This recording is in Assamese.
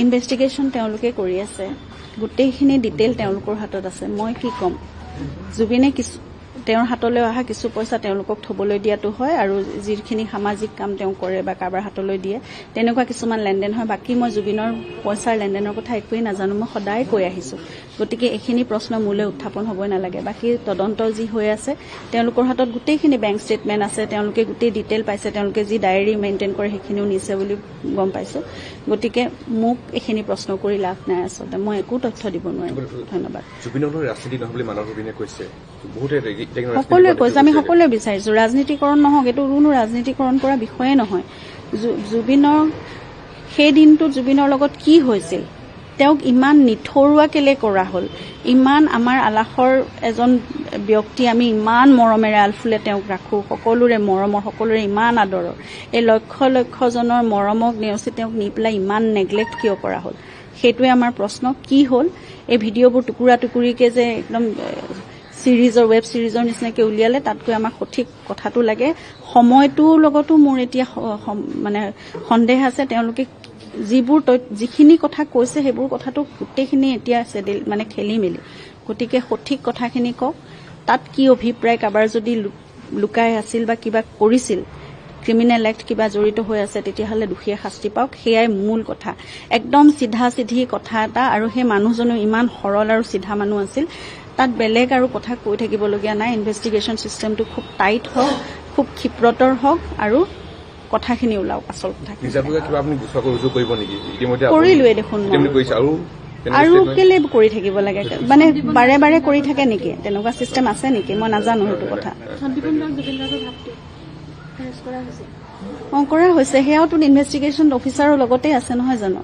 ইনভেষ্টিগেশ্যন তেওঁলোকে কৰি আছে, গোটেইখিনি ডিটেইল তেওঁলোকৰ হাতত আছে। মই কি ক'ম, জুবিনে তেওঁৰ হাতলৈ অহা কিছু পইচা তেওঁলোকক থবলৈ দিয়াটো হয়, আৰু যিখিনি সামাজিক কাম তেওঁ কৰে বা কাৰোবাৰ হাতলৈ দিয়ে তেনেকুৱা কিছুমান লেনদেন হয়। বাকী মই জুবিনৰ পইচাৰ লেনদেনৰ কথা একোৱেই নাজানো, মই সদায় কৈ আহিছোঁ। গতিকে এইখিনি প্ৰশ্ন মোলৈ উত্থাপন হ'বই নালাগে। বাকী তদন্ত যি হৈ আছে, তেওঁলোকৰ হাতত গোটেইখিনি বেংক ষ্টেটমেণ্ট আছে, তেওঁলোকে গোটেই ডিটেইল পাইছে, তেওঁলোকে যি ডায়েৰী মেইনটেইন কৰে সেইখিনিও নিছে বুলি গম পাইছোঁ। গতিকে মোক এইখিনি প্ৰশ্ন কৰি লাভ নাই। আচলতে মই একো তথ্য দিব নোৱাৰিম। ধন্যবাদ। সকলোৱে কৈছে, আমি সকলোৱে বিচাৰিছোঁ ৰাজনীতিকৰণ নহওক, এইটো কোনো ৰাজনীতিকৰণ কৰা বিষয়ে নহয়। জুবিনৰ সেই দিনটোত জুবিনৰ লগত কি হৈছিল, তেওঁক ইমান নিথৰুৱা কেলে কৰা হ'ল, ইমান আমাৰ আলাসৰ এজন ব্যক্তি, আমি ইমান মৰমেৰে আলফুলে তেওঁক ৰাখোঁ, সকলোৰে মৰমৰ, সকলোৰে ইমান আদৰৰ, এই লক্ষ লক্ষজনৰ মৰমক নেওচি তেওঁক নি পেলাই ইমান নেগলেক্ট কিয় কৰা হ'ল, সেইটোৱে আমাৰ প্ৰশ্ন। কি হ'ল, এই ভিডিঅ'বোৰ টুকুৰা টুকুৰিকৈ যে একদম ছিৰিজৰ ৱেব ছিৰিজৰ নিচিনাকৈ উলিয়ালে, তাতকৈ আমাক সঠিক কথাটো লাগে। সময়টোৰ লগতো মোৰ এতিয়া মানে সন্দেহ আছে। তেওঁলোকে যিখিনি কথা কৈছে সেইবোৰ কথাটো গোটেইখিনি এতিয়া মানে খেলি মেলি। গতিকে সঠিক কথাখিনি কওক, তাত কি অভিপ্ৰায়, কাৰোবাৰ যদি লুকাই আছিল বা কিবা কৰিছিল, ক্ৰিমিনেল এক্ট কিবা জড়িত হৈ আছে, তেতিয়াহ'লে দোষীয়ে শাস্তি পাওক। সেয়াই মূল কথা, একদম চিধা চিধি কথা এটা। আৰু সেই মানুহজনো ইমান সৰল আৰু চিধা মানুহ আছিল, তাত বেলেগ আৰু কথা কৈ থাকিবলগীয়া নাই। ইনভেষ্টিগেশ্যন চিষ্টেমটো খুব টাইট হওক, খুব ক্ষিপ্ৰতৰ হওক, আৰু কথাখিনি ওলাওক। আচল কথা কৰিলোৱে দেখোন, আৰু কেলে কৰি থাকিব লাগে, মানে বাৰে বাৰে কৰি থাকে নেকি, তেনেকুৱা চিষ্টেম আছে নেকি, মই নাজানো সেইটো কথা। কৰা হৈছে, সেয়াওতো ইনভেষ্টিগেশ্যন অফিচাৰৰ লগতে আছে নহয় জানো।